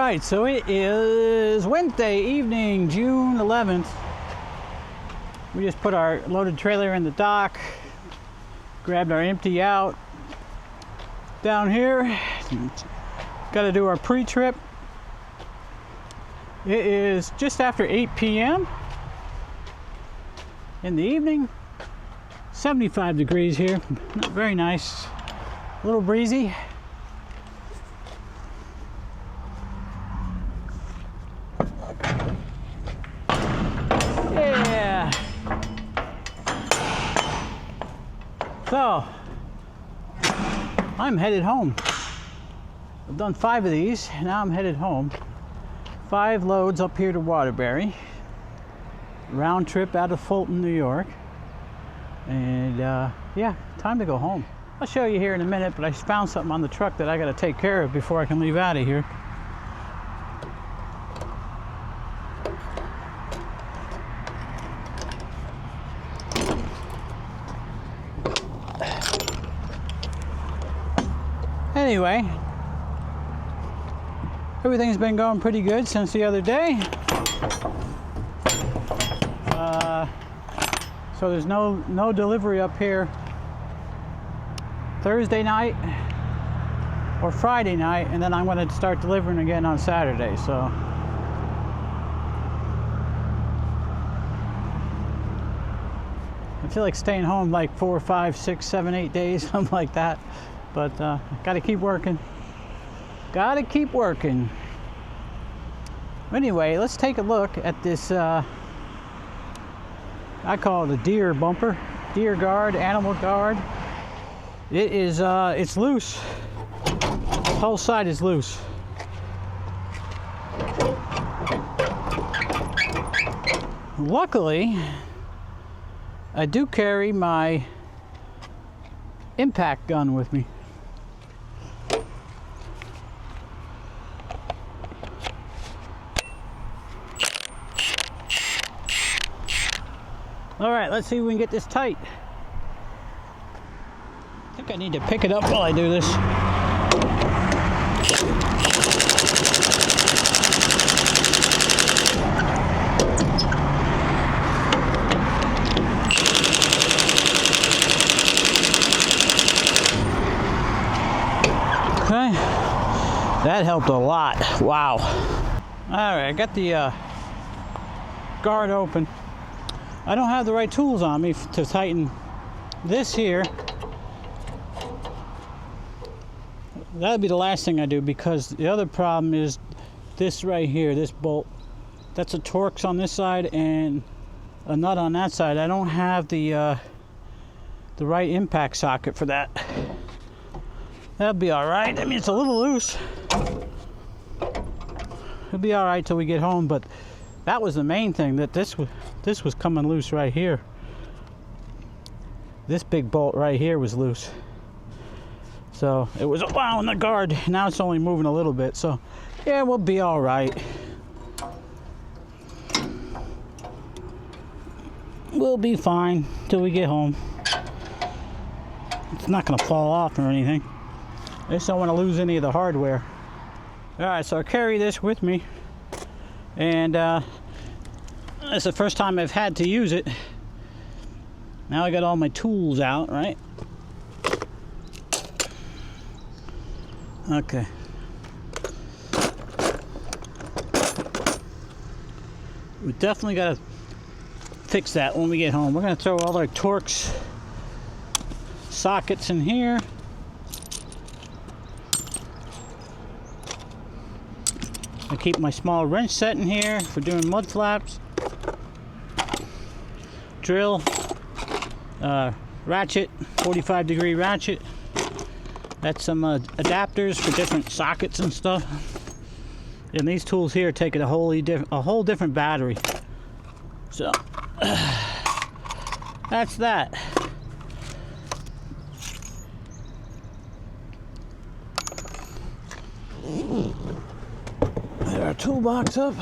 right, so it is Wednesday evening, June 11th. We just put our loaded trailer in the dock, grabbed our empty out down here. Got to do our pre-trip. It is just after 8 p.m. in the evening. 75 degrees here, not very nice. A little breezy. Yeah. So, I'm headed home. I've done 5 of these, now I'm headed home. 5 loads up here to Waterbury. Round trip out of Fulton, New York. And yeah, time to go home. I'll show you here in a minute, but I found something on the truck that I got to take care of before I can leave out of here. Anyway, everything's been going pretty good since the other day. So there's no delivery up here Thursday night or Friday night, and then I'm going to start delivering again on Saturday. So I feel like staying home like 4, 5, 6, 7, 8 days, something like that. But got to keep working. Got to keep working. Anyway, let's take a look at this. I call it a deer bumper, deer guard, animal guard. It is, it's loose. The whole side is loose. Luckily, I do carry my impact gun with me. All right, let's see if we can get this tight. I think I need to pick it up while I do this. Okay, that helped a lot. Wow. All right, I got the guard open. I don't have the right tools on me to tighten this here. That'll be the last thing I do, because the other problem is this right here, this bolt. That's a Torx on this side and a nut on that side. I don't have the right impact socket for that. That'll be all right. I mean, it's a little loose. It'll be all right till we get home, but that was the main thing, that this was coming loose right here. This big bolt right here was loose. So it was allowing the guard. Now it's only moving a little bit. So yeah, we'll be all right. We'll be fine till we get home. It's not gonna fall off or anything. I just don't want to lose any of the hardware. All right, so I carry this with me. And it's the first time I've had to use it. Now I got all my tools out, right? Okay. We definitely got to fix that when we get home. We're going to throw all our Torx sockets in here. I keep my small wrench set in here for doing mud flaps. Drill, ratchet, 45-degree ratchet. That's some adapters for different sockets and stuff. And these tools here take a whole different battery. So that's that. Get our toolbox up.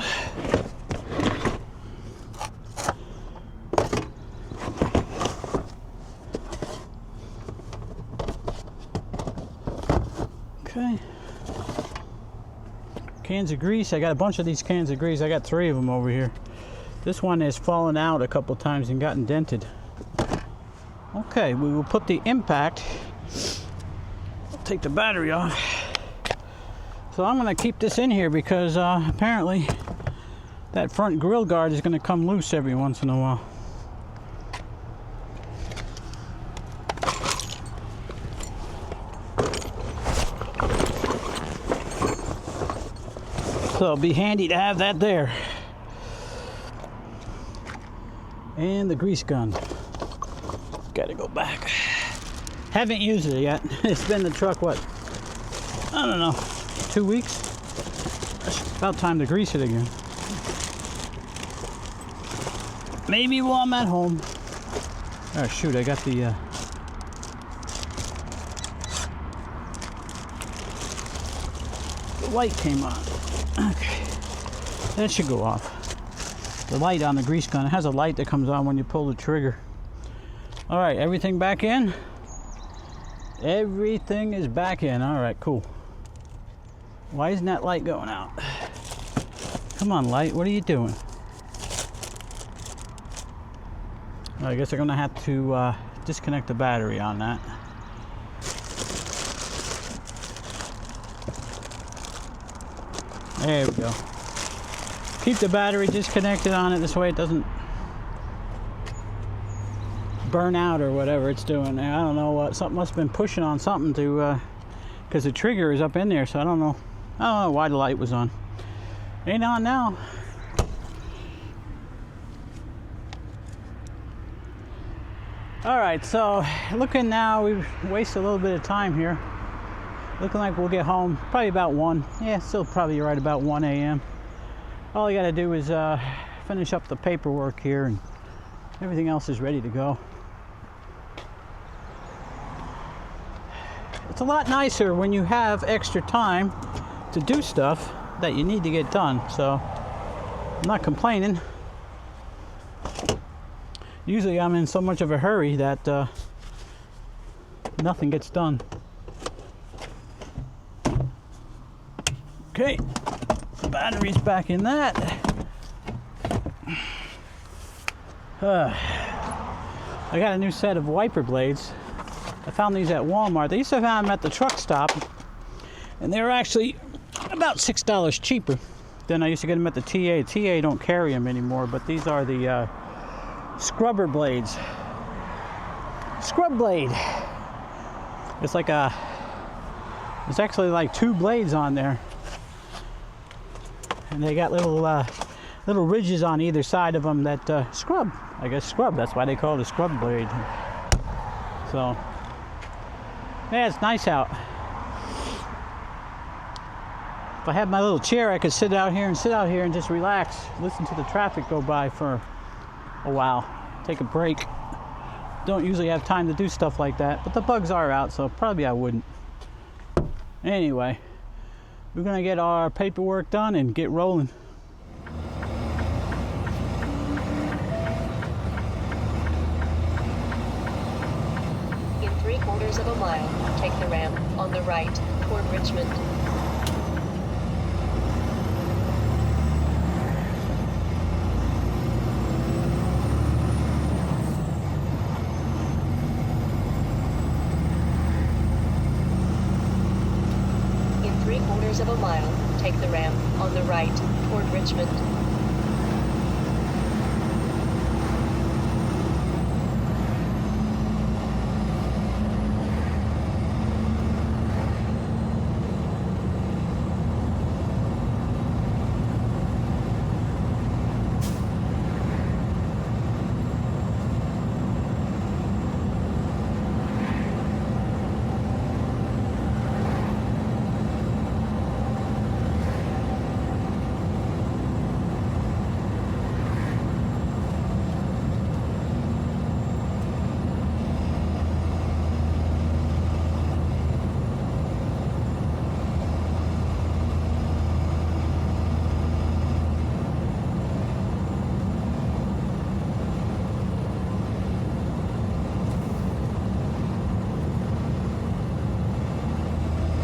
Okay. Cans of grease. I got a bunch of these cans of grease. I got 3 of them over here. This one has fallen out a couple times and gotten dented. Okay, we will put the impact. Take the battery off. So I'm going to keep this in here because apparently that front grill guard is going to come loose every once in a while. So it'll be handy to have that there. And the grease gun. Gotta go back. Haven't used it yet. It's been in the truck, what? I don't know, 2 weeks? It's about time to grease it again. Maybe while I'm at home. Oh shoot, I got the light came on. Okay, that should go off. The light on the grease gun, it has a light that comes on when you pull the trigger. All right, everything back in? Everything is back in. All right, cool. Why isn't that light going out? Come on, light, what are you doing? I guess I'm gonna have to disconnect the battery on that. There we go. Keep the battery disconnected on it, this way it doesn't burn out or whatever it's doing. I don't know what, something must have been pushing on something to, because the trigger is up in there, so I don't know why the light was on. Ain't on now. All right, so looking now, we've wasted a little bit of time here. Looking like we'll get home probably about 1. Yeah, still probably right about 1 a.m. All I gotta do is finish up the paperwork here and everything else is ready to go. It's a lot nicer when you have extra time to do stuff that you need to get done, so I'm not complaining. Usually I'm in so much of a hurry that nothing gets done. Okay, battery's back in that. I got a new set of wiper blades. I found these at Walmart. They used to find them at the truck stop, and they were actually about $6 cheaper than I used to get them at the TA. TA don't carry them anymore, but these are the scrubber blades. Scrub blade. It's like it's actually like 2 blades on there. And they got little ridges on either side of them that scrub. I guess scrub, that's why they call it a scrub blade. So, yeah, it's nice out. If I had my little chair, I could sit out here and just relax, listen to the traffic go by for a while, take a break. Don't usually have time to do stuff like that, but the bugs are out, so probably I wouldn't. Anyway, we're gonna get our paperwork done and get rolling. In 3/4 of a mile, take the ramp on the right toward Richmond. In 3/4 of a mile, take the ramp on the right toward Richmond.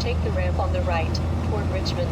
Take the ramp on the right toward Richmond.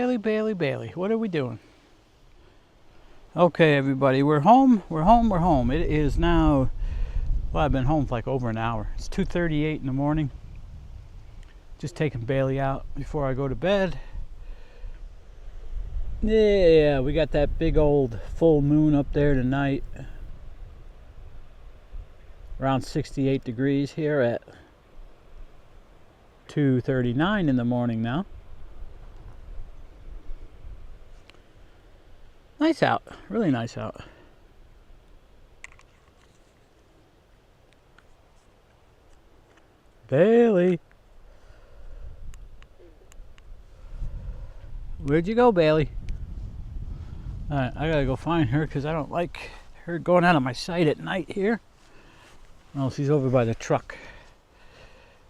Bailey, Bailey, Bailey. What are we doing? Okay, everybody, we're home. We're home. We're home. It is now, well, I've been home for like over an hour. It's 2:38 in the morning. Just taking Bailey out before I go to bed. Yeah, we got that big old full moon up there tonight. Around 68 degrees here at 2:39 in the morning now. Nice out, really nice out. Bailey. Where'd you go, Bailey? Alright, I gotta go find her because I don't like her going out of my sight at night here. Oh, she's over by the truck.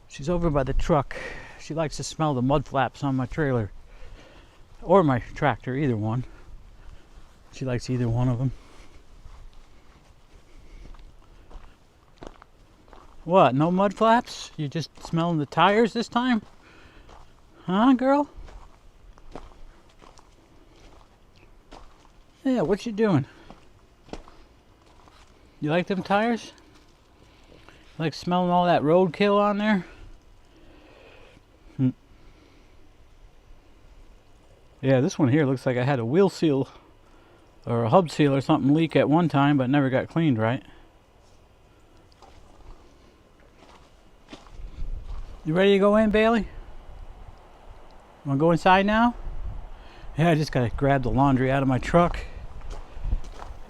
She's over by the truck. She likes to smell the mud flaps on my trailer. Or my tractor, either one. She likes either one of them. What, no mud flaps? You just smelling the tires this time? Huh, girl? Yeah, what you doing? You like them tires? Like smelling all that roadkill on there? Yeah, this one here looks like I had a wheel seal or a hub seal or something leak at one time, but never got cleaned right. You ready to go in, Bailey? Want to go inside now? Yeah, I just gotta grab the laundry out of my truck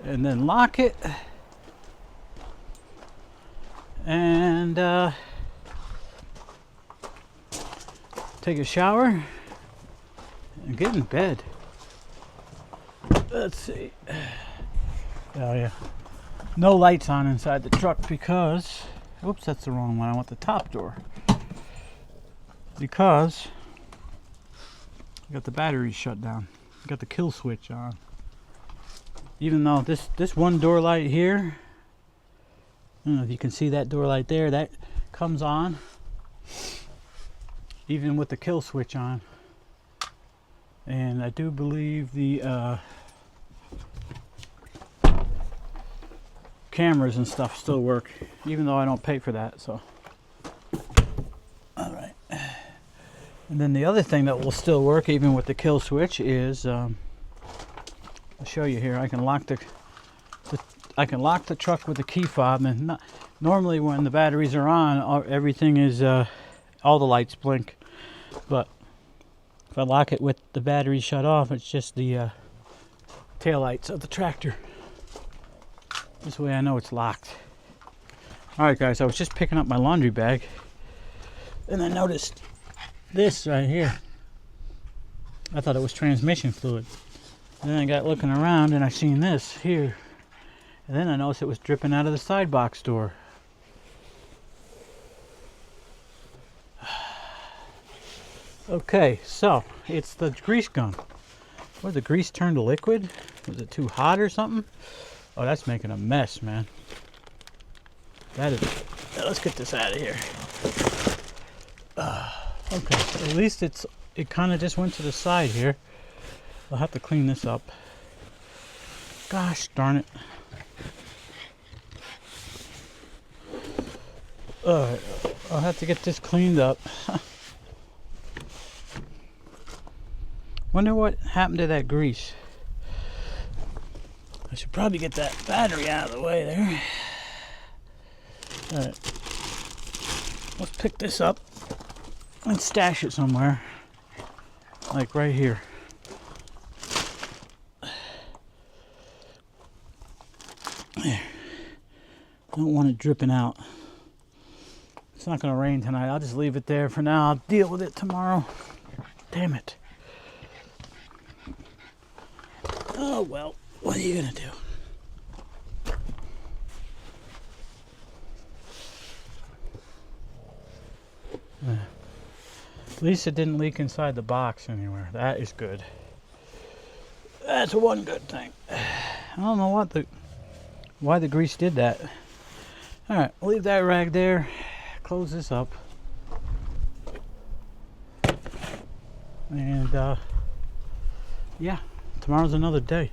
and then lock it. And take a shower and get in bed. Let's see. Oh yeah. No lights on inside the truck because, oops, that's the wrong one. I want the top door. Because I got the batteries shut down. I got the kill switch on. Even though this one door light here, I don't know if you can see that door light there, that comes on even with the kill switch on. And I do believe the cameras and stuff still work, even though I don't pay for that. So all right. And then the other thing that will still work even with the kill switch is I'll show you here. I can lock the truck with the key fob, and normally when the batteries are on, everything is all the lights blink. But if I lock it with the battery shut off, it's just the tail lights of the tractor. This way I know it's locked. Alright guys, I was just picking up my laundry bag and I noticed this right here. I thought it was transmission fluid. And then I got looking around and I seen this here. And then I noticed it was dripping out of the side box door. Okay, so it's the grease gun. Was the grease turned to liquid? Was it too hot or something? Oh, that's making a mess, man. That is. Let's get this out of here. Okay, at least it kind of just went to the side here. I'll have to clean this up. Gosh darn it. Alright, I'll have to get this cleaned up. Wonder what happened to that grease. I should probably get that battery out of the way there. Alright. Let's pick this up and stash it somewhere. Like right here. There. Don't want it dripping out. It's not going to rain tonight. I'll just leave it there for now. I'll deal with it tomorrow. Damn it. Oh well, what are you going to do? At least it didn't leak inside the box anywhere. That is good. That's one good thing. I don't know why the grease did that. Alright, leave that rag there. Close this up. yeah, tomorrow's another day.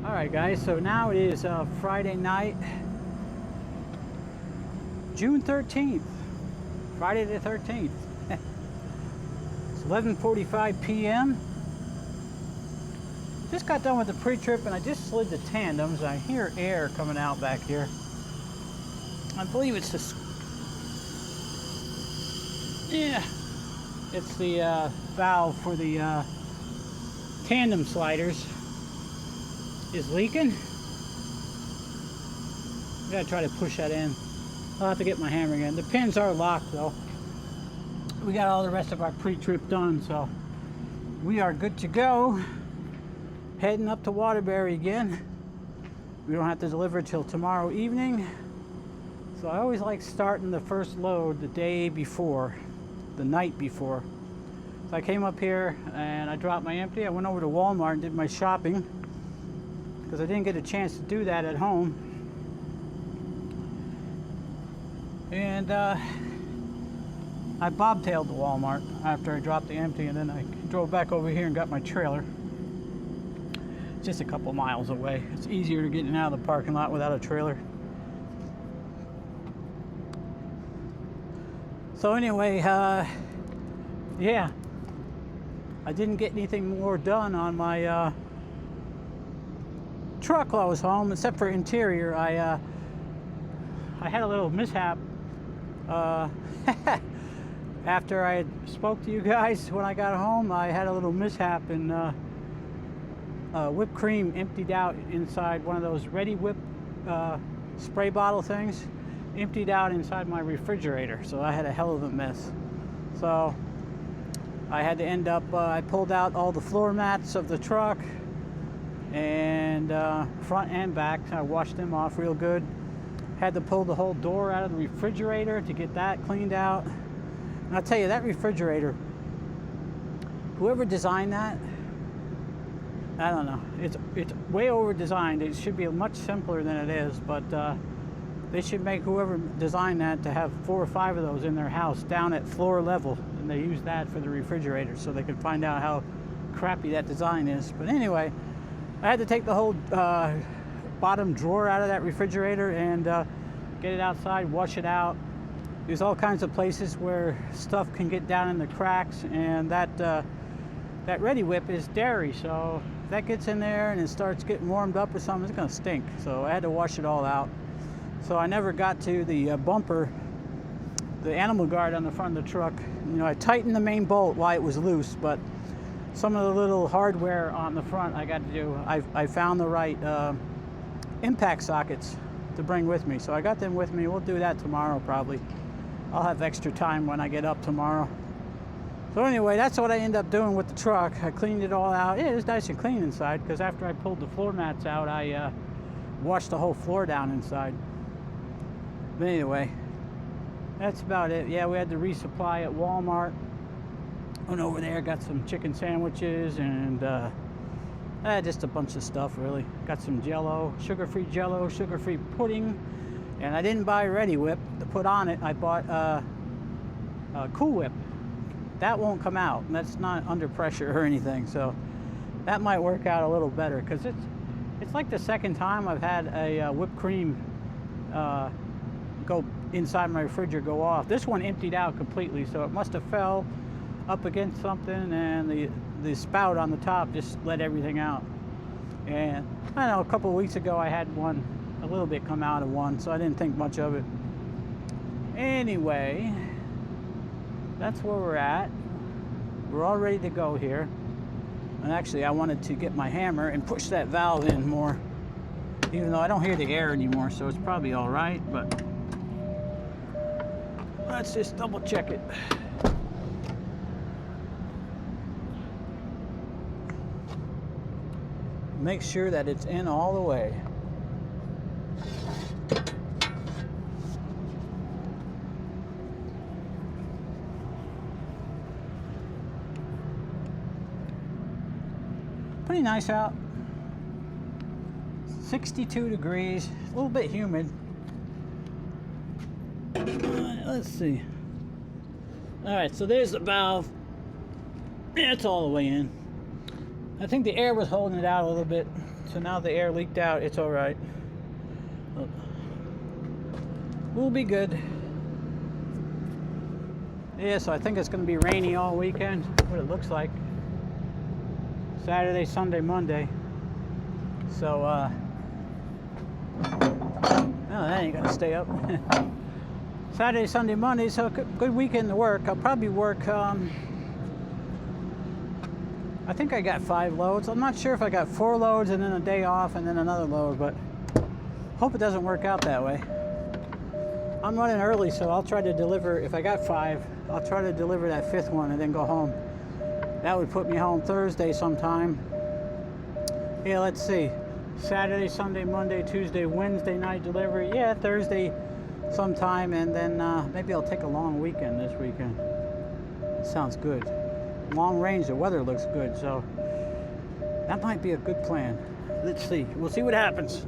Alright guys, so now it is Friday night, June 13th, Friday the 13th. It's 11:45 p.m. Just got done with the pre-trip and I just slid the tandems. I hear air coming out back here. I believe it's the, yeah, it's the valve for the tandem sliders is leaking. I gotta try to push that in. I'll have to get my hammer again. The pins are locked though. We got all the rest of our pre-trip done, so we are good to go. Heading up to Waterbury again. We don't have to deliver till tomorrow evening. So I always like starting the first load the day before, the night before. So I came up here and I dropped my empty. I went over to Walmart and did my shopping because I didn't get a chance to do that at home. And I bobtailed to Walmart after I dropped the empty, and then I drove back over here and got my trailer. Just a couple miles away. It's easier to get out of the parking lot without a trailer. So anyway, yeah, I didn't get anything more done on my truck while I was home, except for interior. I had a little mishap after I had spoke to you guys. When I got home, I had a little mishap, and whipped cream emptied out inside one of those Ready Whip spray bottle things, emptied out inside my refrigerator. So I had a hell of a mess. So I had to end up, I pulled out all the floor mats of the truck, and front and back. I washed them off real good. Had to pull the whole door out of the refrigerator to get that cleaned out. And I'll tell you, that refrigerator, whoever designed that, I don't know. It's way over designed. It should be much simpler than it is, but they should make whoever designed that to have 4 or 5 of those in their house down at floor level, and they use that for the refrigerator so they can find out how crappy that design is. But anyway, I had to take the whole bottom drawer out of that refrigerator and get it outside, wash it out. There's all kinds of places where stuff can get down in the cracks, and that Ready Whip is dairy, so if that gets in there and it starts getting warmed up or something, it's gonna stink. So I had to wash it all out. So I never got to the bumper, the animal guard on the front of the truck. You know, I tightened the main bolt while it was loose, but some of the little hardware on the front I got to do. I found the right impact sockets to bring with me, so I got them with me. We'll do that tomorrow probably. I'll have extra time when I get up tomorrow. So anyway, that's what I ended up doing with the truck. I cleaned it all out. It was nice and clean inside, because after I pulled the floor mats out, I washed the whole floor down inside. But anyway, that's about it. Yeah, we had to resupply at Walmart. Went over there, got some chicken sandwiches, and just a bunch of stuff really. Got some Jello, sugar-free pudding, and I didn't buy Ready Whip to put on it. I bought Cool Whip. That won't come out, and that's not under pressure or anything, so that might work out a little better, because it's like the second time I've had a whipped cream go inside my refrigerator, go off. This one emptied out completely, so it must have fell up against something, and the spout on the top just let everything out. And I don't know, a couple of weeks ago I had a little bit come out of one, so I didn't think much of it. Anyway, that's where we're at. We're all ready to go here. And actually I wanted to get my hammer and push that valve in more, even though I don't hear the air anymore, so it's probably all right, but let's just double check it. Make sure that it's in all the way. pretty nice out. 62 degrees, a little bit humid. Let's see. All right, so there's the valve. Yeah, it's all the way in. I think the air was holding it out a little bit, so now the air leaked out. It's all right. We'll be good. Yeah, so I think it's going to be rainy all weekend, what it looks like. Saturday, Sunday, Monday. So, oh, that ain't going to stay up. Saturday, Sunday, Monday, so good weekend to work. I'll probably work, I think I got 5 loads. I'm not sure if I got 4 loads and then a day off and then another load, but hope it doesn't work out that way. I'm running early, so I'll try to deliver, if I got 5, I'll try to deliver that 5th one and then go home. That would put me home Thursday sometime. Yeah, let's see. Saturday, Sunday, Monday, Tuesday, Wednesday night delivery. Yeah, Thursday sometime, and then maybe I'll take a long weekend this weekend. Sounds good. Long range, the weather looks good, so that might be a good plan. Let's see. We'll see what happens.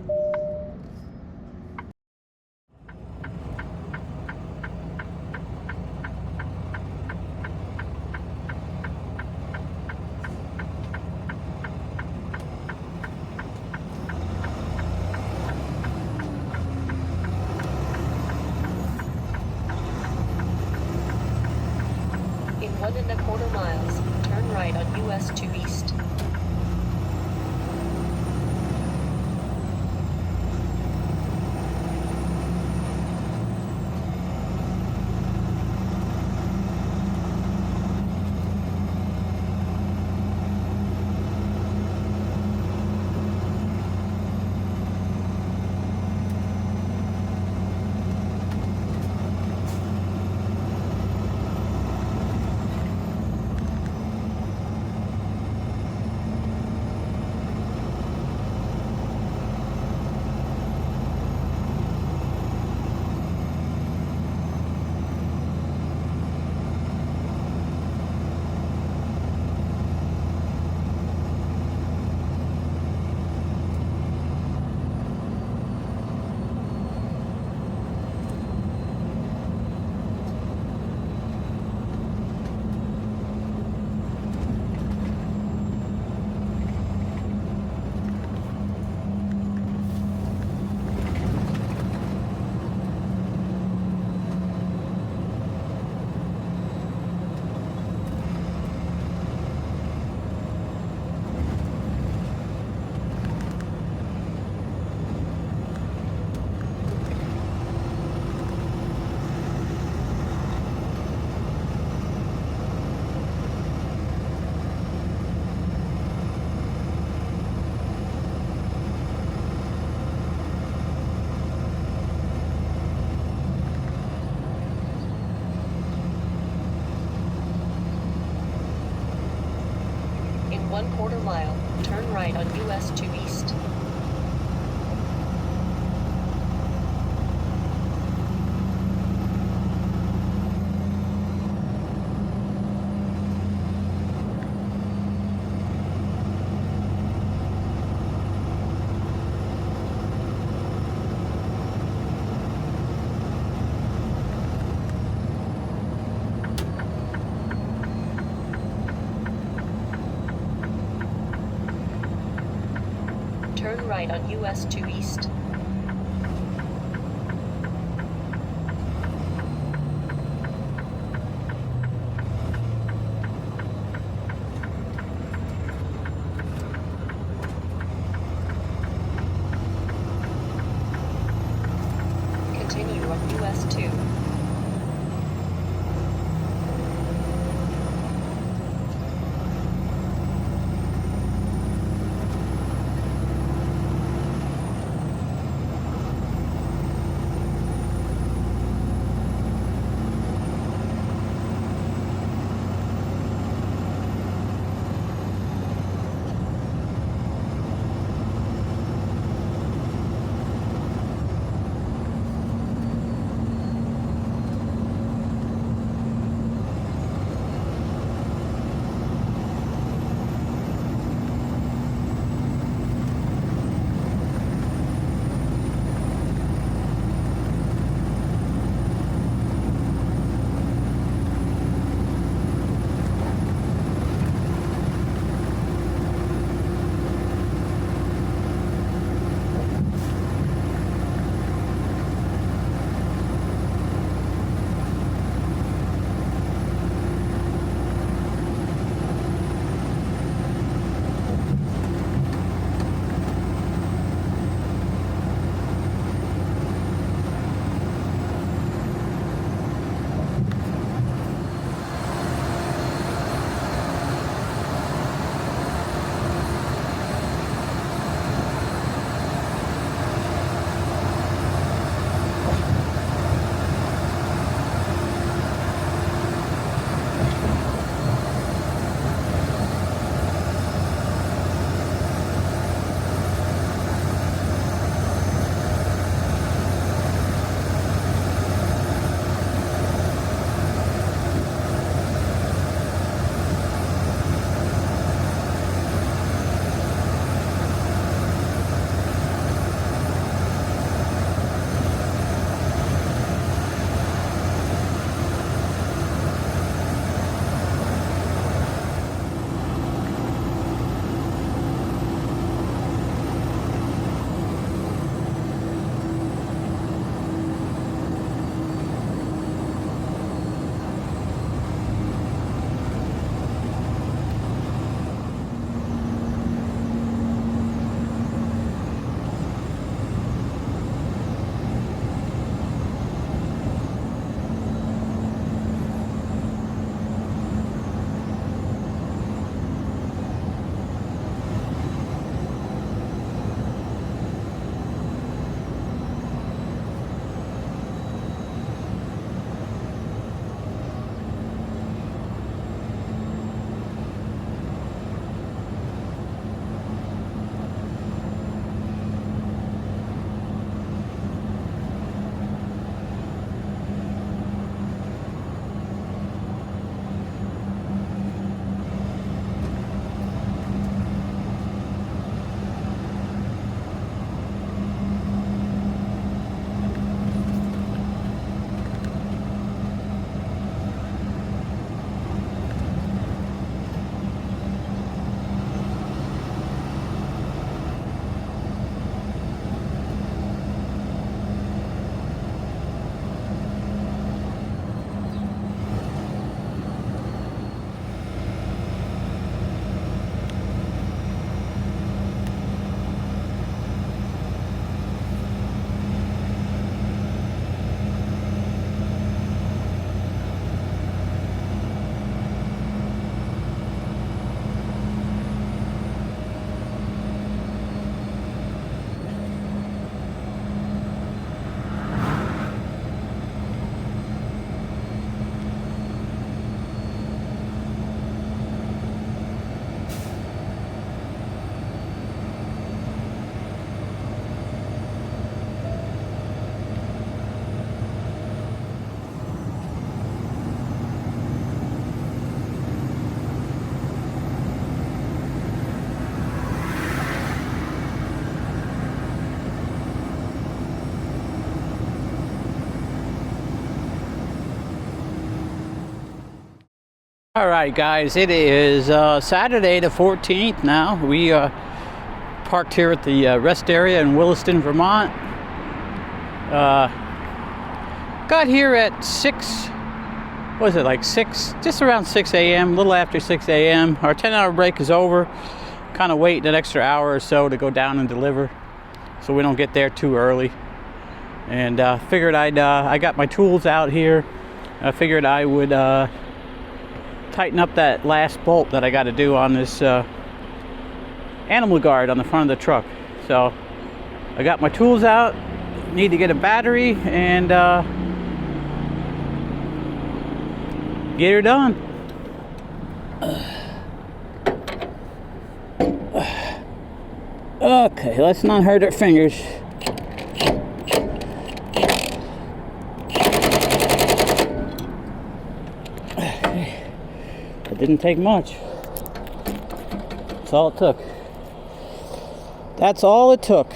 In 1.25 miles, turn right on US 2 East. In 1/4 mile, turn right on US 2 East. Turn right on US 2 East. Continue on US 2. All right, guys, it is Saturday the 14th now. We parked here at the rest area in Williston, Vermont. Got here at 6, what was it, like 6, just around 6 a.m., a little after 6 a.m. Our 10-hour break is over. Kind of waiting an extra hour or so to go down and deliver so we don't get there too early. And figured I got my tools out here. I figured I would tighten up that last bolt that I got to do on this animal guard on the front of the truck. So I got my tools out, need to get a battery and get her done. Okay, let's not hurt our fingers. It didn't take much. That's all it took. That's all it took.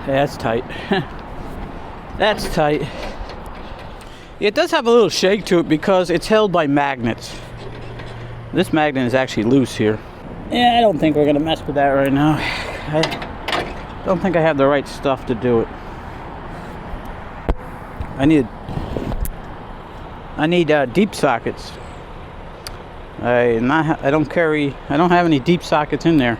That's tight. That's tight. It does have a little shake to it because it's held by magnets. This magnet is actually loose here. Yeah, I don't think we're gonna mess with that right now. I don't think I have the right stuff to do it. I need deep sockets. I don't have any deep sockets in there.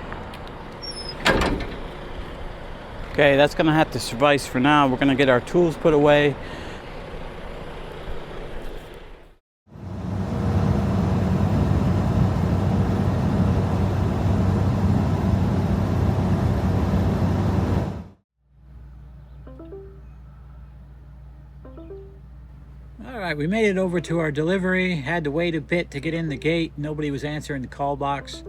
Okay, that's gonna have to suffice for now. We're gonna get our tools put away. Alright, we made it over to our delivery. Had to wait a bit to get in the gate. Nobody was answering the call box.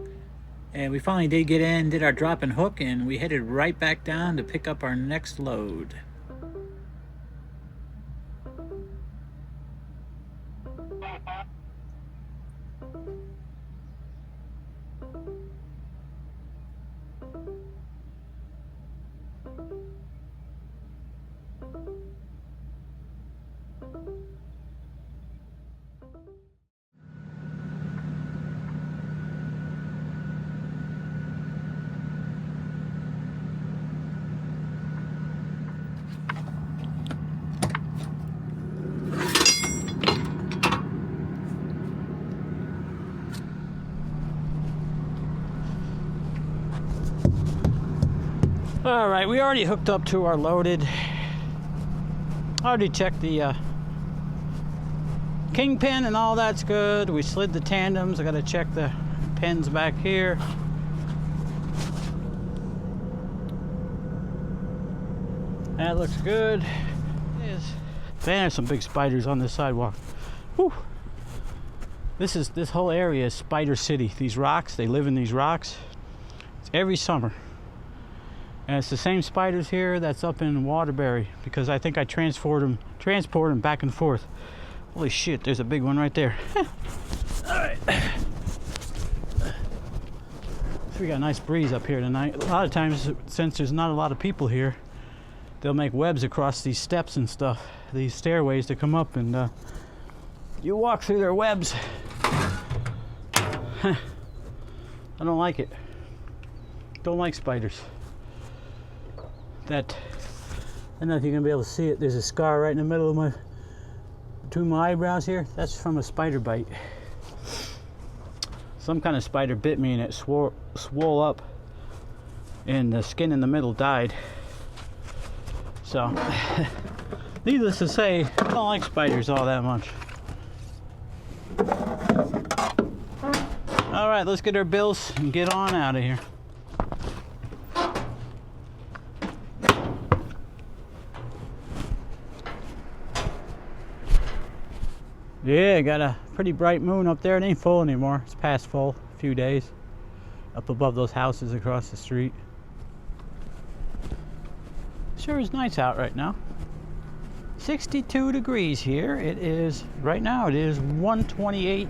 And we finally did get in, did our drop and hook, and we headed right back down to pick up our next load. All right, we already hooked up to our loaded. I already checked the kingpin and all that's good. We slid the tandems. I got to check the pins back here. That looks good. Man, there's some big spiders on this sidewalk. Whew. This whole area is Spider City. These rocks, they live in these rocks. It's every summer. And it's the same spiders here that's up in Waterbury because I think I transport them back and forth. Holy shit, there's a big one right there. Alright. So we got a nice breeze up here tonight. A lot of times, since there's not a lot of people here, they'll make webs across these steps and stuff, these stairways to come up, and you walk through their webs. I don't like it. Don't like spiders. That, I don't know if you're gonna be able to see it. There's a scar right in the middle of between my eyebrows here. That's from a spider bite. Some kind of spider bit me and it swole up, and the skin in the middle died. So, needless to say, I don't like spiders all that much. All right, let's get our bills and get on out of here. Yeah, got a pretty bright moon up there. It ain't full anymore. It's past full a few days. Up above those houses across the street. Sure is nice out right now. 62 degrees here. It is, right now it is 1:28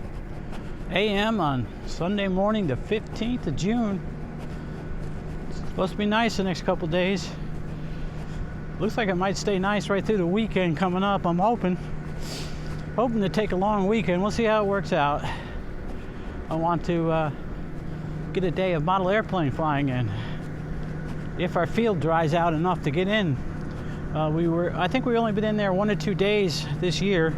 a.m. on Sunday morning, the 15th of June. It's supposed to be nice the next couple days. Looks like it might stay nice right through the weekend coming up. I'm hoping to take a long weekend. We'll see how it works out. I want to get a day of model airplane flying in. If our field dries out enough to get in. I think we've only been in there 1 or 2 days this year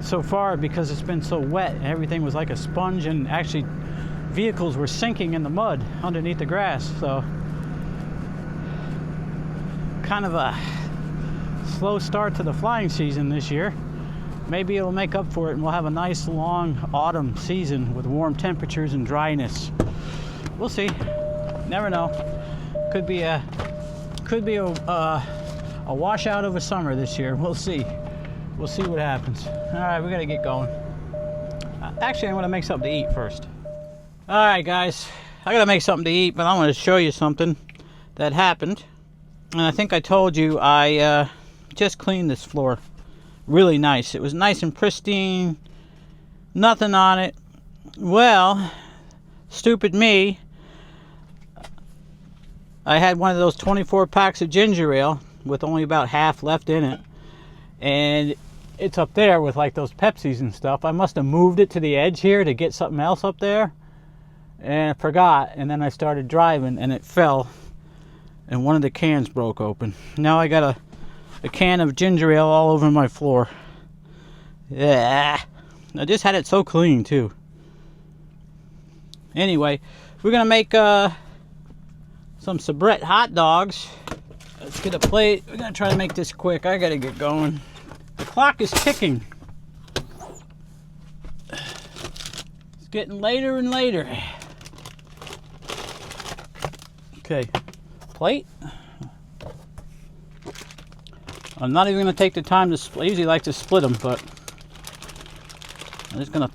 so far because it's been so wet. Everything was like a sponge, and actually vehicles were sinking in the mud underneath the grass. So kind of a slow start to the flying season this year. Maybe it'll make up for it and we'll have a nice long autumn season with warm temperatures and dryness. We'll see. Never know. Could be a washout of a summer this year. We'll see. We'll see what happens. All right, we gotta get going. Actually, I'm gonna make something to eat first. All right, guys, I gotta make something to eat, but I want to show you something that happened. And I think I told you I just cleaned this floor. Really nice. It was nice and pristine. Nothing on it. Well, stupid me. I had one of those 24 packs of ginger ale with only about half left in it. And it's up there with like those Pepsis and stuff. I must have moved it to the edge here to get something else up there. And I forgot. And then I started driving and it fell. And one of the cans broke open. Now I got a can of ginger ale all over my floor. Yeah. I just had it so clean too. Anyway, we're gonna make some soubrette hot dogs. Let's get a plate. We're gonna try to make this quick. I gotta get going. The clock is ticking. It's getting later and later. Okay, plate. I'm not even gonna take the time to split. I usually like to split them, but I'm just gonna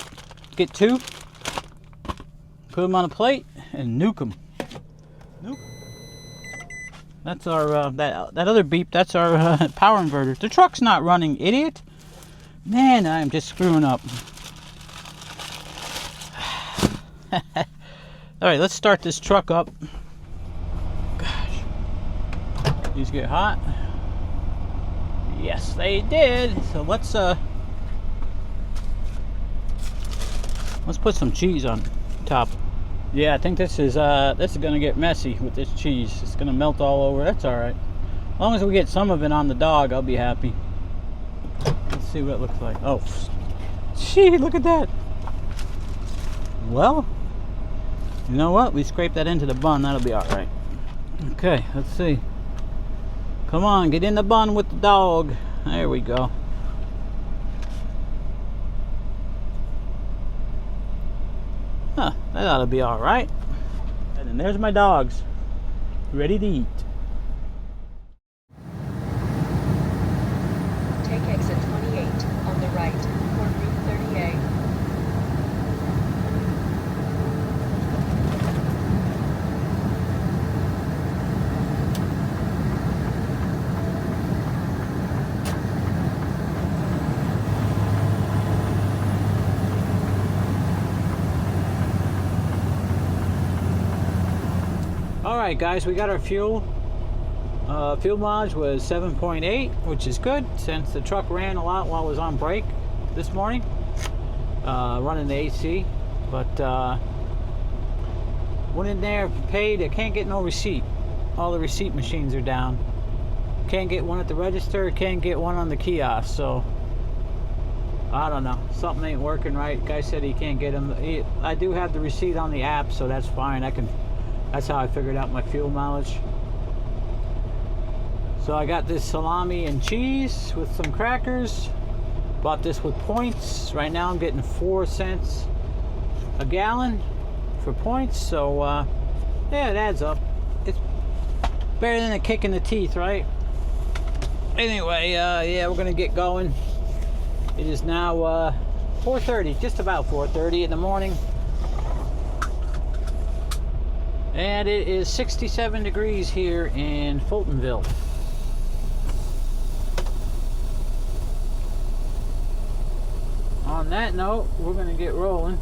get 2, put them on a plate, and nuke them. Nuke. That's our that other beep. That's our power inverter. The truck's not running, idiot. Man, I'm just screwing up. All right, let's start this truck up. Gosh, these get hot. Yes, they did. So let's put some cheese on top. Yeah, I think this is gonna get messy with this cheese. It's gonna melt all over. That's all right. As long as we get some of it on the dog, I'll be happy. Let's see what it looks like. Oh, gee, look at that. Well, you know what? We scrape that into the bun. That'll be all right. Okay, let's see. Come on, get in the bun with the dog. There we go. Huh, that ought to be all right. And then there's my dogs, ready to eat. Take exit 28 on the right for Route 30A. Alright guys, we got our fuel. Fuel mileage was 7.8, which is good since the truck ran a lot while it was on break this morning. Running the AC. But went in there, paid. I can't get no receipt. All the receipt machines are down. Can't get one at the register, can't get one on the kiosk. So I don't know, something ain't working right. Guy said he can't get them. I do have the receipt on the app, so that's fine. That's how I figured out my fuel mileage. So I got this salami and cheese with some crackers. Bought this with points. Right now I'm getting 4 cents a gallon for points. So yeah, it adds up. It's better than a kick in the teeth, right? Anyway, yeah, we're gonna get going. It is now 4:30, just about 4:30 in the morning. And it is 67 degrees here in Fultonville. On that note, we're going to get rolling.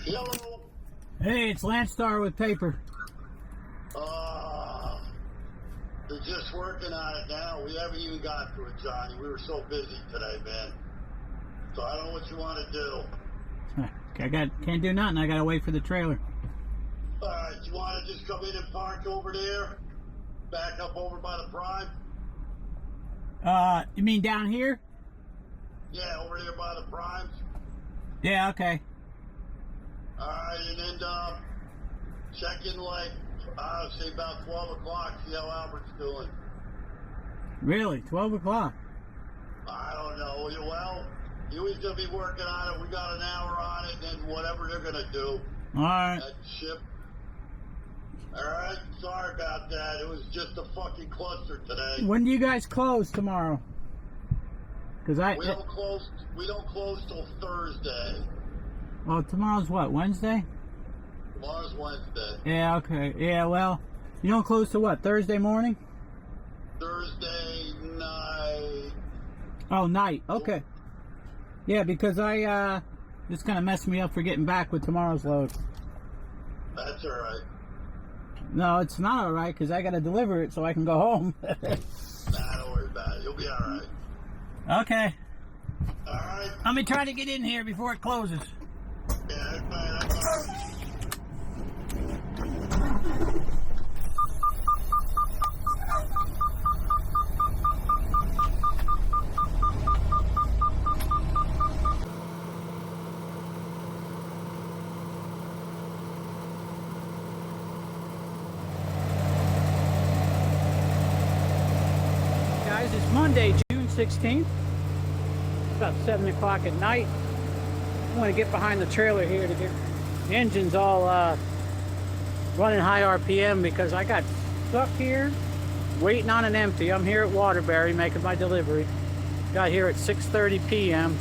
Hello. Hey, it's Landstar with paper. They're just working on it now. We haven't even got to it, Johnny. We were so busy today, man. So I don't know what you want to do. Can't do nothing. I gotta wait for the trailer. Alright, you want to just come in and park over there? Back up over by the Prime? You mean down here? Yeah, over there by the Primes. Yeah, okay. Alright, and then check in like, say about 12 o'clock, see how Albert's doing. Really? 12 o'clock? I don't know. Well, he was going to be working on it. We got an hour on it, and then whatever they're going to do. Alright. That ship. Alright, sorry about that. It was just a fucking cluster today. When do you guys close tomorrow? Cause We don't close till Thursday. Well, tomorrow's what, Wednesday? Tomorrow's Wednesday. Yeah, okay. Yeah, well, you don't close till what, Thursday morning? Thursday night. Oh, night. Okay. Yeah, because it's gonna mess me up for getting back with tomorrow's load. That's alright. No, it's not alright, because I gotta deliver it so I can go home. Nah, don't worry about it. You'll be alright. Okay. Alright. Let me try to get in here before it closes. Yeah, that's fine. That's fine. Guys, it's Monday, June 16th. It's about 7 o'clock at night. I want to get behind the trailer here to get the engine's all running high RPM because I got stuck here waiting on an empty. I'm here at Waterbury making my delivery. Got here at 6:30 p.m.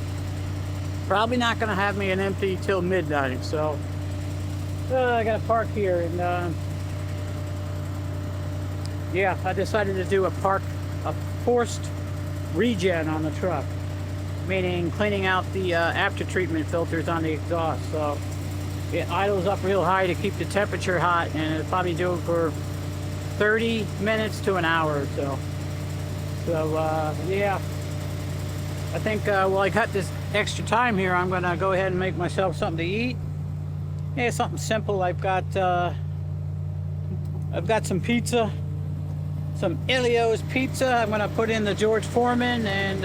Probably not going to have me an empty till midnight, so I got to park here. And yeah, I decided to do a forced regen on the truck, meaning cleaning out the after treatment filters on the exhaust. So it idles up real high to keep the temperature hot, and it'll probably do it for 30 minutes to an hour or so. So yeah, I think while I got this extra time here, I'm gonna go ahead and make myself something to eat. Yeah, something simple. I've got some pizza, some Elio's pizza. I'm gonna put in the George Foreman and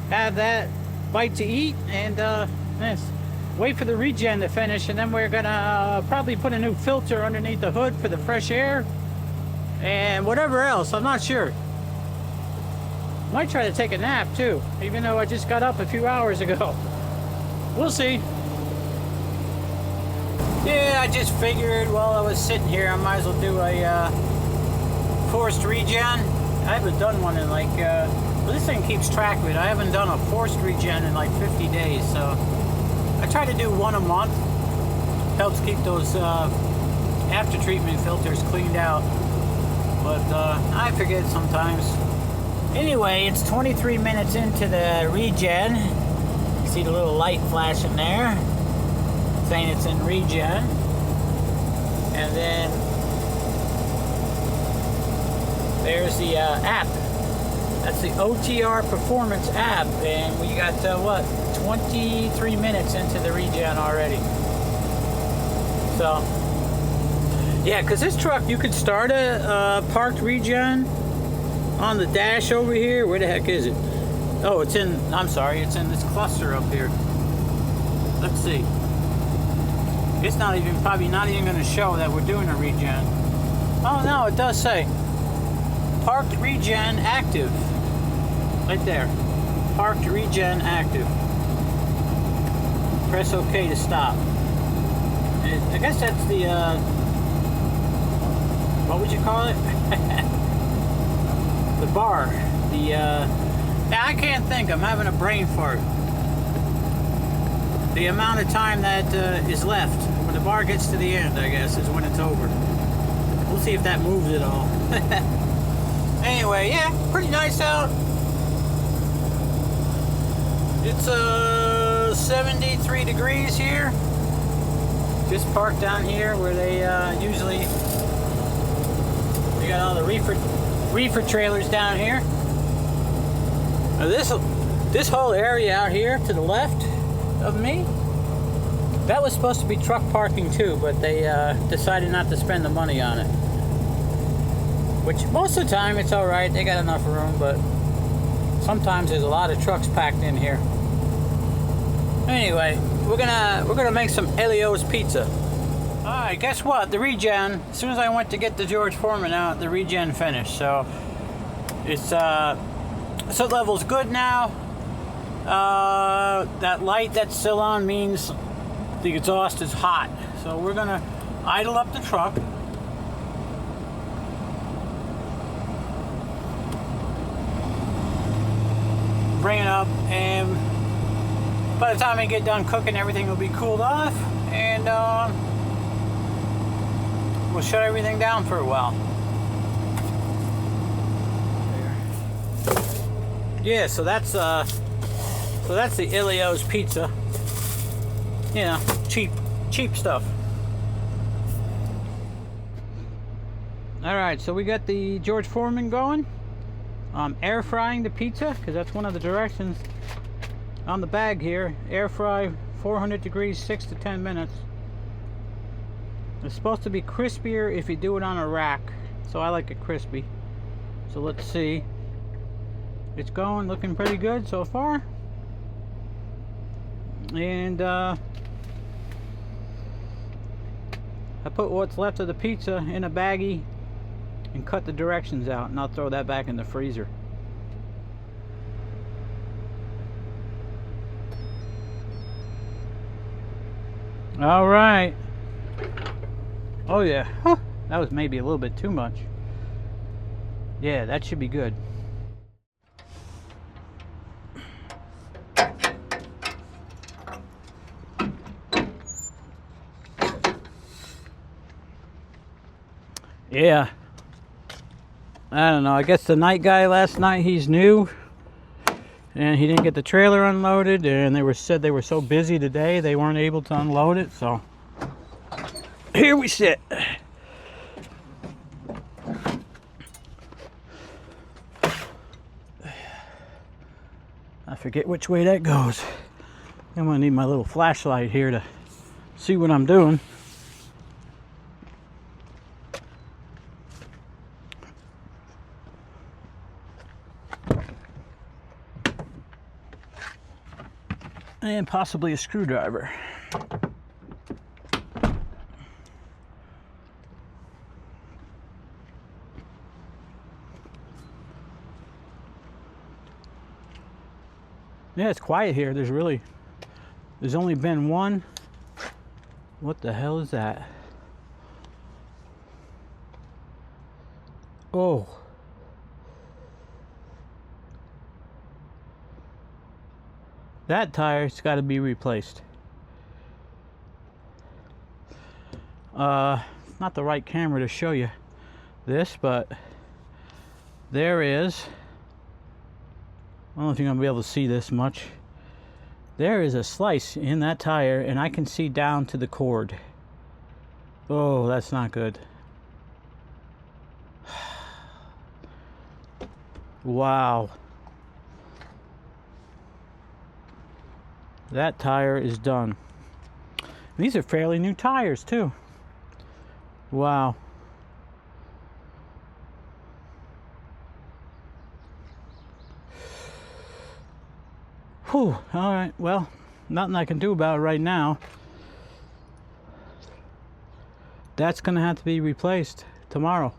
have that bite to eat, and yes, wait for the regen to finish, and then we're gonna probably put a new filter underneath the hood for the fresh air and whatever else. I'm not sure. Might try to take a nap too, even though I just got up a few hours ago. We'll see. Yeah, I just figured while I was sitting here, I might as well do a forced regen. I haven't done one in like, well, this thing keeps track of it. I haven't done a forced regen in like 50 days, so I try to do one a month. Helps keep those after treatment filters cleaned out, but I forget sometimes. Anyway, it's 23 minutes into the regen. You see the little light flashing there, saying it's in regen. And then there's the app. That's the OTR Performance app, and we got what, 23 minutes into the regen already. So yeah, because this truck, you could start a parked regen on the dash over here. Where the heck is it? Oh, it's in, I'm sorry, it's in this cluster up here. Let's see. It's not even, probably not even going to show that we're doing a regen. Oh no, it does say parked regen active. Right there. Parked regen active. Press OK to stop. And I guess that's the, what would you call it? The bar. I can't think. I'm having a brain fart. The amount of time that is left. When the bar gets to the end, I guess, is when it's over. We'll see if that moves at all. Anyway, yeah, pretty nice out. It's 73 degrees here. Just parked down here where they usually, they got all the reefer trailers down here. Now this whole area out here to the left of me, that was supposed to be truck parking too, but they decided not to spend the money on it. Which most of the time it's all right, they got enough room, but sometimes there's a lot of trucks packed in here. Anyway, we're gonna make some Elio's pizza. All right, guess what? The regen. As soon as I went to get the George Foreman out, the regen finished. So it's soot level's good now. That light that's still on means the exhaust is hot. So we're gonna idle up the truck. Bring it up, and by the time I get done cooking, everything will be cooled off, and we'll shut everything down for a while. Yeah, so that's the Elio's pizza. You know, cheap stuff. All right, so we got the George Foreman going. Air frying the pizza, because that's one of the directions on the bag here. Air fry 400 degrees 6 to 10 minutes. It's supposed to be crispier if you do it on a rack, so I like it crispy. So let's see. It's going, looking pretty good so far. And I put what's left of the pizza in a baggie and cut the directions out, and I'll throw that back in the freezer. All right. Oh yeah. Huh. That was maybe a little bit too much. Yeah, that should be good. Yeah. I don't know. I guess the night guy last night, he's new. And he didn't get the trailer unloaded, and they said they were so busy today they weren't able to unload it, so here we sit. I forget which way that goes. I'm gonna need my little flashlight here to see what I'm doing. And possibly a screwdriver. Yeah, it's quiet here. There's only been one. What the hell is that? Oh. That tire's got to be replaced. Not the right camera to show you this, but there is, I don't know if you're going to be able to see this much. There is a slice in that tire, and I can see down to the cord. Oh, that's not good. Wow. That tire is done. These are fairly new tires too. Wow. Whew. All right. Well, nothing I can do about it right now. That's gonna have to be replaced tomorrow.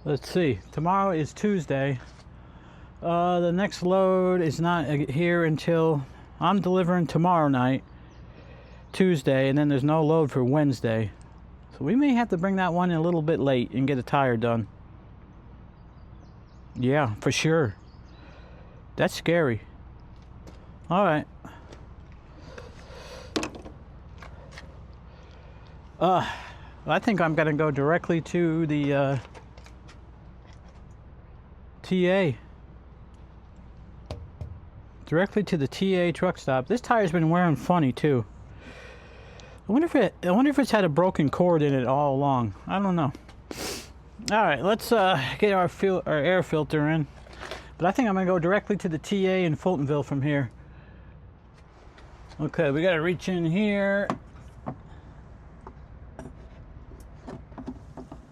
Let's see, tomorrow is Tuesday. The next load is not here until, I'm delivering tomorrow night, Tuesday, and then there's no load for Wednesday. So we may have to bring that one in a little bit late and get a tire done. Yeah, for sure. That's scary. All right. I think I'm going to go directly to the TA. Directly to the TA truck stop. This tire's been wearing funny too. I wonder if it's had a broken cord in it all along. I don't know. All right, let's get our air filter in. But I think I'm gonna go directly to the TA in Fultonville from here. Okay, we gotta reach in here.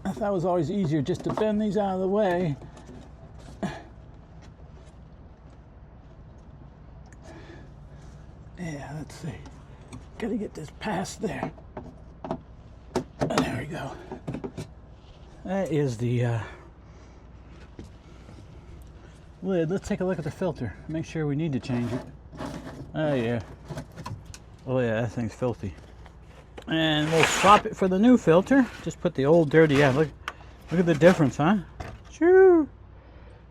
I thought it was always easier just to bend these out of the way. Yeah, let's see. Gotta get this past there. There we go. That is the lid. Let's take a look at the filter. Make sure we need to change it. Oh yeah. Oh yeah, that thing's filthy. And we'll swap it for the new filter. Just put the old dirty out. Look at the difference, huh? Shoo!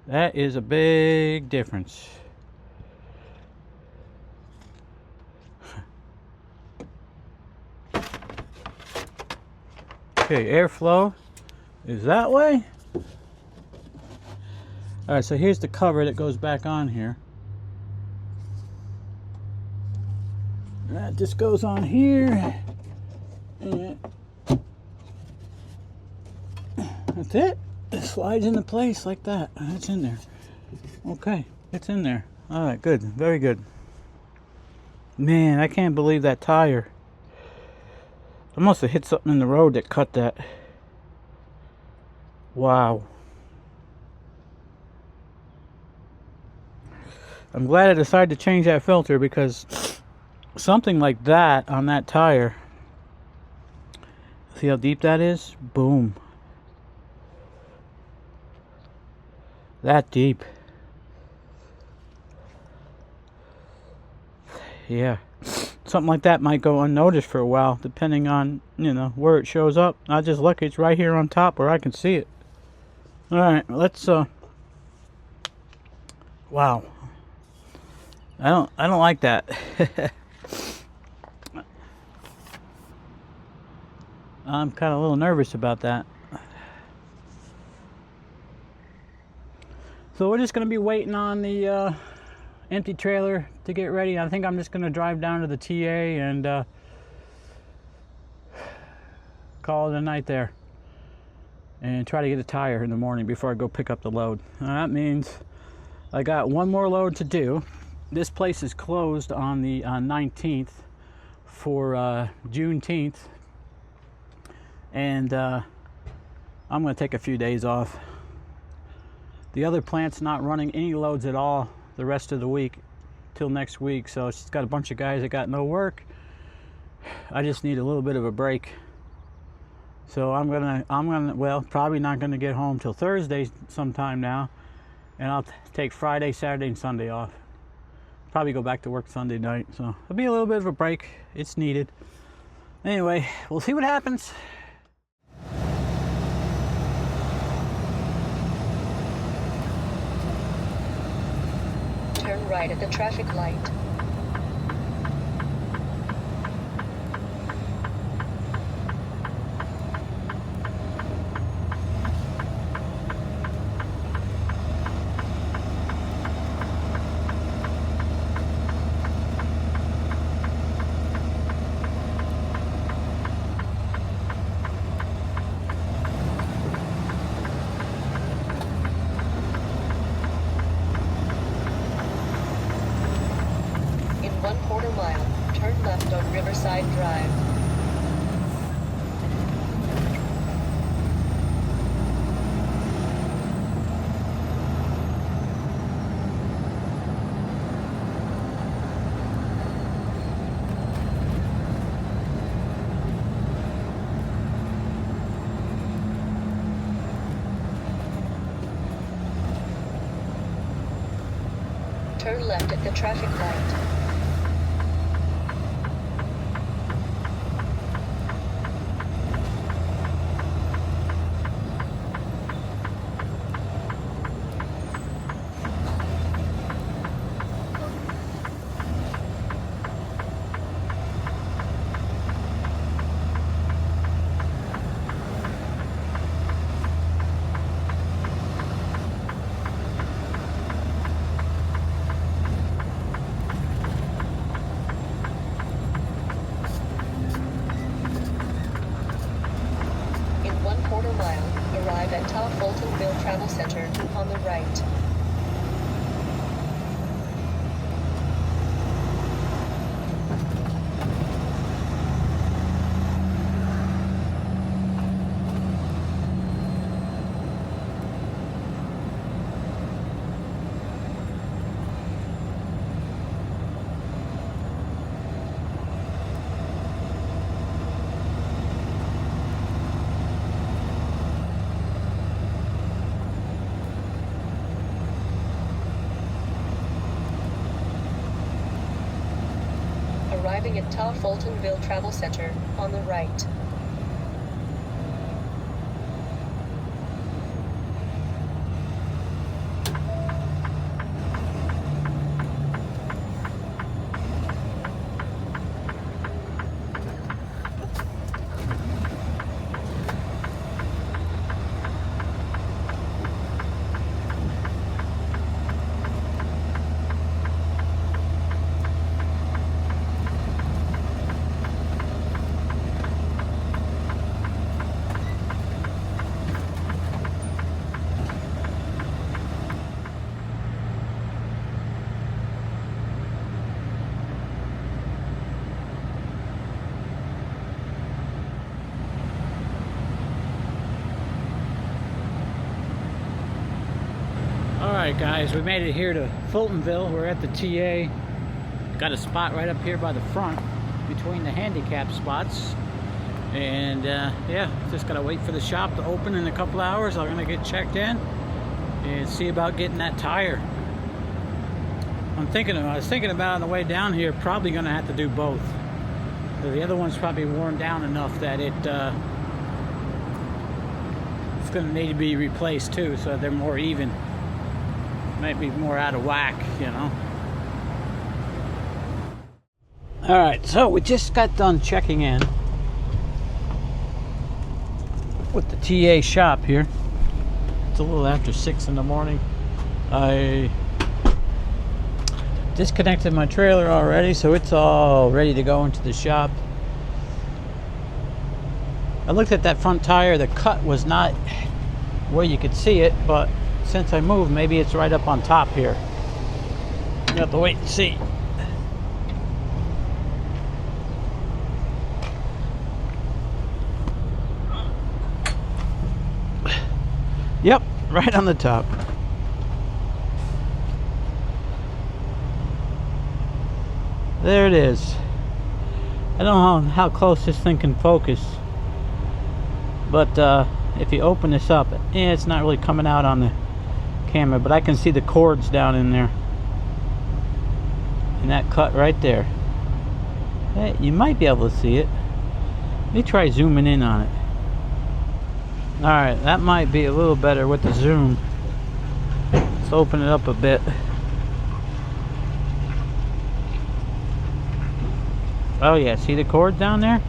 That is a big difference. Okay, airflow is that way. All right, so here's the cover that goes back on here. That just goes on here. And that's it. It slides into place like that. It's in there. Okay, it's in there. All right, good. Very good. Man, I can't believe that tire. I must have hit something in the road that cut that. Wow. I'm glad I decided to change that filter, because something like that on that tire, see how deep that is? Boom. That deep. Yeah. Something like that might go unnoticed for a while, depending on, you know, where it shows up. I just lucky it's right here on top where I can see it. All right, let's wow. I don't like that. I'm kind of a little nervous about that. So we're just going to be waiting on the empty trailer to get ready. I think I'm just going to drive down to the TA and call it a night there and try to get a tire in the morning before I go pick up the load. That means I got one more load to do. This place is closed on the 19th for Juneteenth, and I'm going to take a few days off. The other plant's not running any loads at all the rest of the week till next week, so it's got a bunch of guys that got no work. I just need a little bit of a break. So I'm gonna well, probably not gonna get home till Thursday sometime now, and I'll take Friday, Saturday, and Sunday off. Probably go back to work Sunday night, so it'll be a little bit of a break. It's needed. Anyway, we'll see what happens. Turn right at the traffic light. In 1/4 mile, turn left on Riverside Drive. Turn left at the traffic light. Arrive at Fultonville Travel Center on the right. Arriving at Fultonville Travel Center on the right. Alright guys, we made it here to Fultonville. We're at the TA. Got a spot right up here by the front between the handicap spots. And yeah, just gotta wait for the shop to open in a couple hours. I'm gonna get checked in and see about getting that tire. I was thinking about on the way down here, probably gonna have to do both. The other one's probably worn down enough that it's gonna need to be replaced too, so they're more even. Might be more out of whack, you know. Alright, so we just got done checking in with the TA shop here. It's a little after 6 in the morning. I disconnected my trailer already, so it's all ready to go into the shop. I looked at that front tire. The cut was not where you could see it, but since I moved, maybe it's right up on top here. You have to wait and see. Yep, right on the top. There it is. I don't know how close this thing can focus, but if you open this up, it's not really coming out on the camera, but I can see the cords down in there, and that cut right there. Hey, you might be able to see it. Let me try zooming in on it. Alright, that might be a little better with the zoom. Let's open it up a bit. Oh yeah, see the cords down there?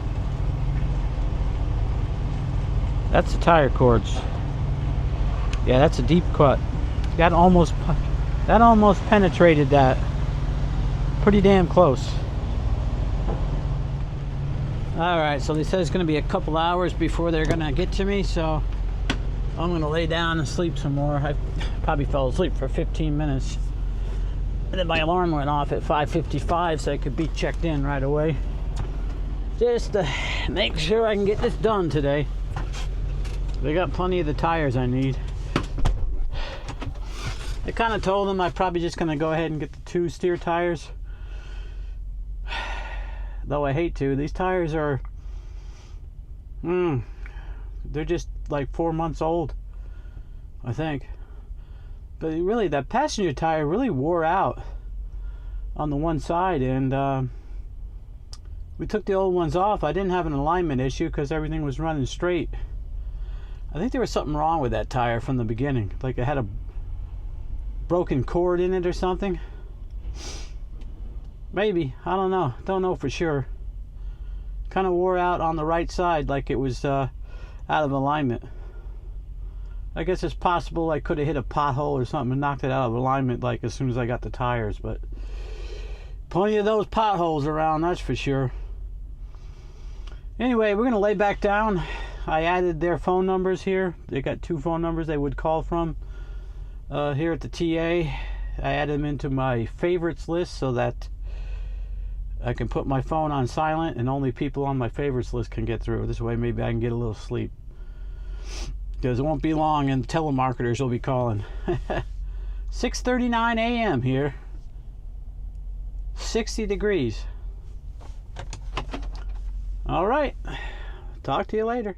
That's the tire cords. Yeah, that's a deep cut. That almost penetrated that. Pretty damn close. Alright, so they said it's going to be a couple hours before they're going to get to me, so I'm going to lay down and sleep some more. I probably fell asleep for 15 minutes. And then my alarm went off at 5:55, so I could be checked in right away. Just to make sure I can get this done today. They got plenty of the tires I need. I kind of told them I'm probably just going to go ahead and get the 2 steer tires. Though I hate to. These tires are... they're just like 4 months old, I think. But really, that passenger tire really wore out on the one side. And we took the old ones off. I didn't have an alignment issue because everything was running straight. I think there was something wrong with that tire from the beginning. Like it had a broken cord in it or something. Maybe, I don't know. Don't know for sure. Kind of wore out on the right side, like it was out of alignment. I guess it's possible I could have hit a pothole or something and knocked it out of alignment like as soon as I got the tires, but plenty of those potholes around, that's for sure. Anyway, we're gonna lay back down. I added their phone numbers here. They got 2 phone numbers they would call from here at the TA. I added them into my favorites list so that I can put my phone on silent and only people on my favorites list can get through. This way maybe I can get a little sleep. Because it won't be long and telemarketers will be calling. 6:39 a.m. here. 60 degrees. All right. Talk to you later.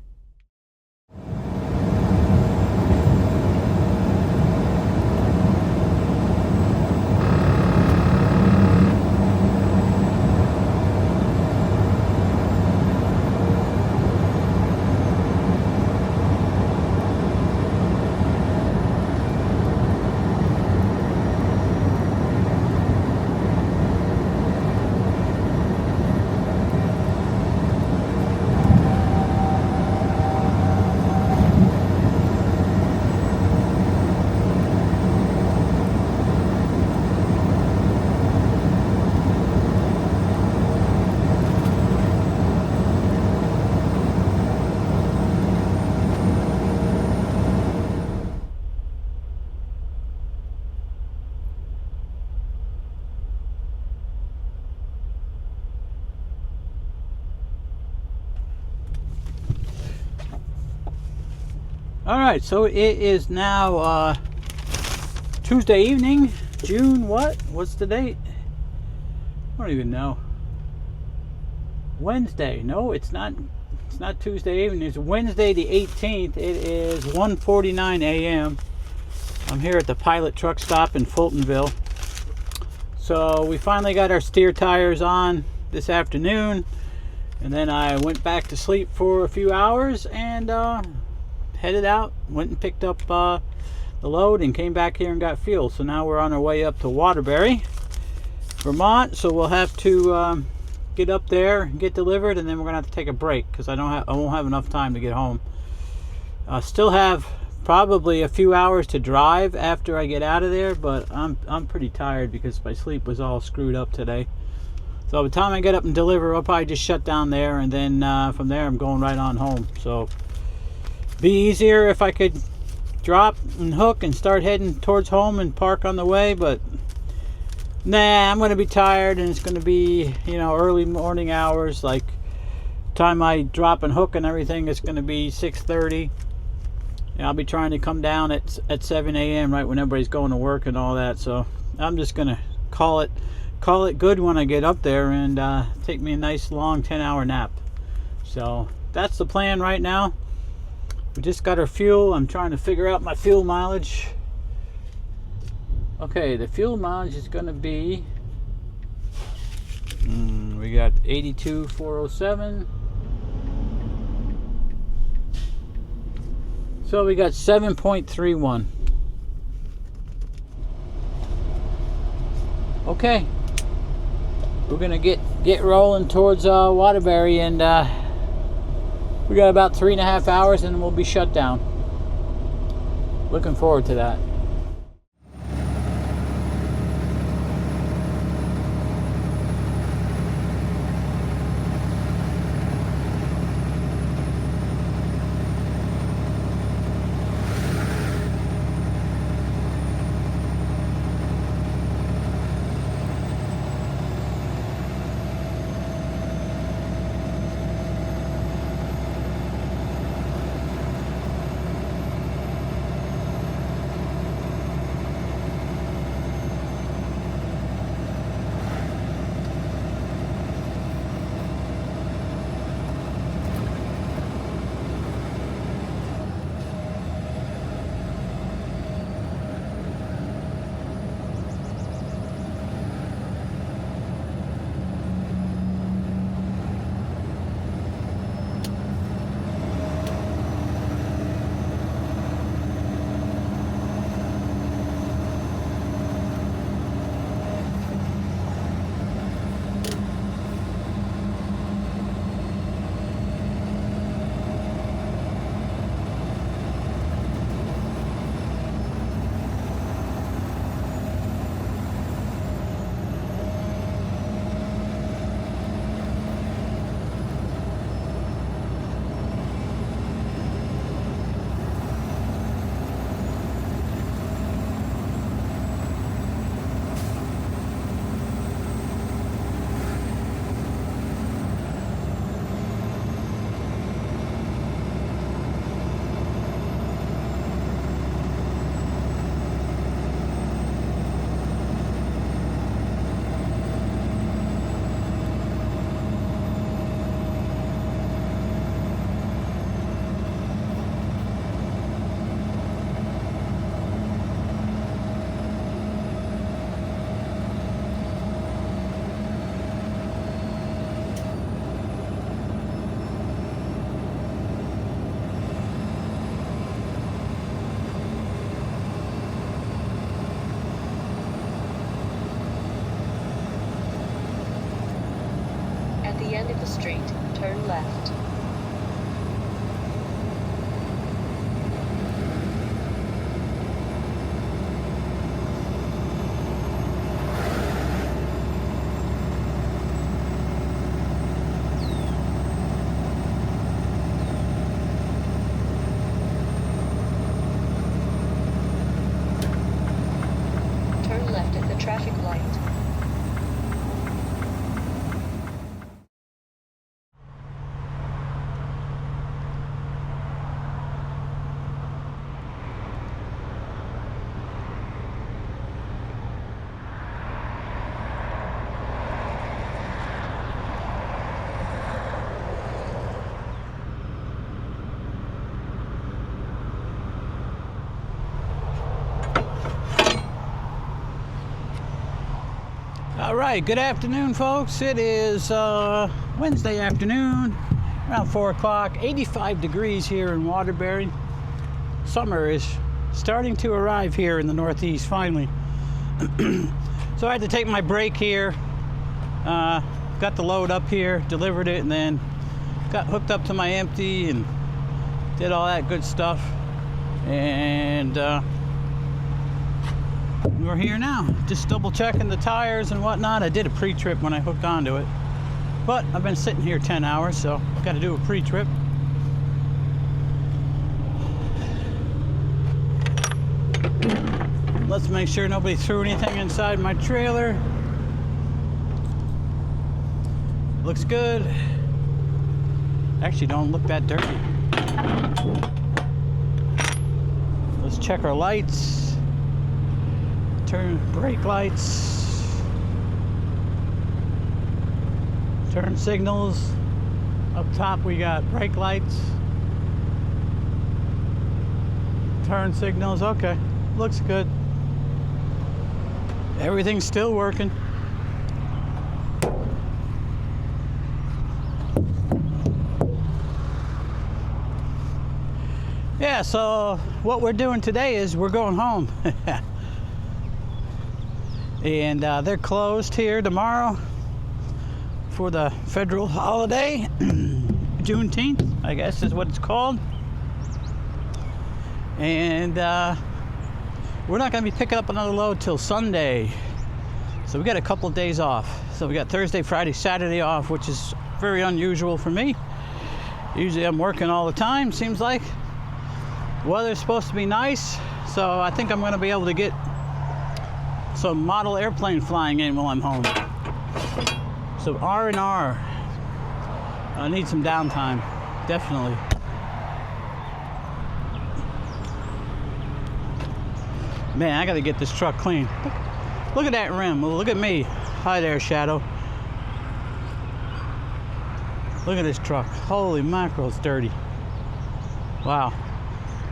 All right, so it is now Tuesday evening, June what? What's the date? I don't even know. Wednesday. No, it's not. It's not Tuesday evening. It's Wednesday the 18th. It is 1:49 a.m. I'm here at the Pilot Truck Stop in Fultonville. So we finally got our steer tires on this afternoon, and then I went back to sleep for a few hours and headed out, went and picked up the load and came back here and got fuel. So now we're on our way up to Waterbury, Vermont. So we'll have to get up there, get delivered, and then we're gonna have to take a break because I won't have enough time to get home. Still have probably a few hours to drive after I get out of there, but I'm pretty tired because my sleep was all screwed up today. So by the time I get up and deliver, I'll probably just shut down there, and then from there I'm going right on home. So be easier if I could drop and hook and start heading towards home and park on the way, but nah, I'm going to be tired, and it's going to be, early morning hours. Like, time I drop and hook and everything, it's going to be 6:30. I'll be trying to come down at 7 a.m. right when everybody's going to work and all that. So I'm just going to call it good when I get up there and take me a nice long 10-hour nap. So that's the plan right now. We just got our fuel. I'm trying to figure out my fuel mileage. Okay, the fuel mileage is going to be, we got 82,407. So we got 7.31. Okay, we're going to get rolling towards Waterbury, and we got about 3.5 hours and we'll be shut down. Looking forward to that. the street, turn left. Turn left at the traffic light. All right, good afternoon, folks. It is Wednesday afternoon, around 4 o'clock, 85 degrees here in Waterbury. Summer is starting to arrive here in the Northeast, finally. So I had to take my break here, got the load up here, delivered it, and then got hooked up to my empty and did all that good stuff. And we're here now, just double checking the tires and whatnot. I did a pre-trip when I hooked onto it, but I've been sitting here 10 hours, so got to do a pre-trip. Let's make sure nobody threw anything inside my trailer. Looks good. Actually, don't look that dirty. Let's check our lights. Turn brake lights, turn signals. Up top we got brake lights, turn signals. Okay, looks good. Everything's still working. Yeah, so what we're doing today is we're going home. And they're closed here tomorrow for the federal holiday. Juneteenth, I guess is what it's called. And we're not going to be picking up another load till Sunday. So we got a couple of days off. So we got Thursday, Friday, Saturday off, which is very unusual for me. Usually I'm working all the time, seems like. Weather's supposed to be nice, so I think I'm going to be able to get some model airplane flying in while I'm home. So R&R. I need some downtime, definitely. Man, I gotta get this truck clean. Look at that rim. Well, look at me. Hi there, Shadow. Look at this truck. Holy mackerel, it's dirty. Wow.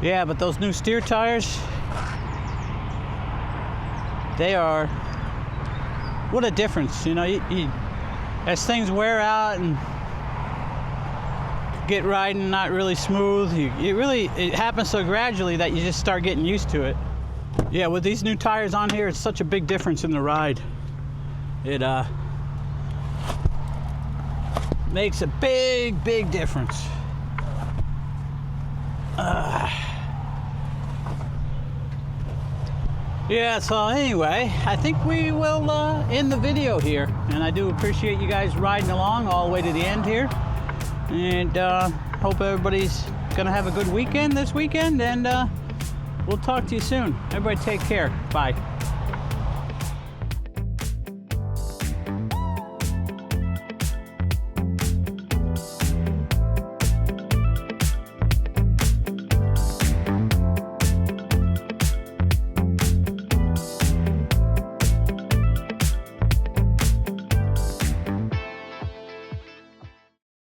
Yeah, but those new steer tires, they are, what a difference. You know, as things wear out and get riding not really smooth, it happens so gradually that you just start getting used to it. Yeah, with these new tires on here, it's such a big difference in the ride. It makes a big, big difference. Yeah, so anyway, I think we will end the video here. And I do appreciate you guys riding along all the way to the end here. And hope everybody's gonna have a good weekend this weekend. And we'll talk to you soon. Everybody take care. Bye.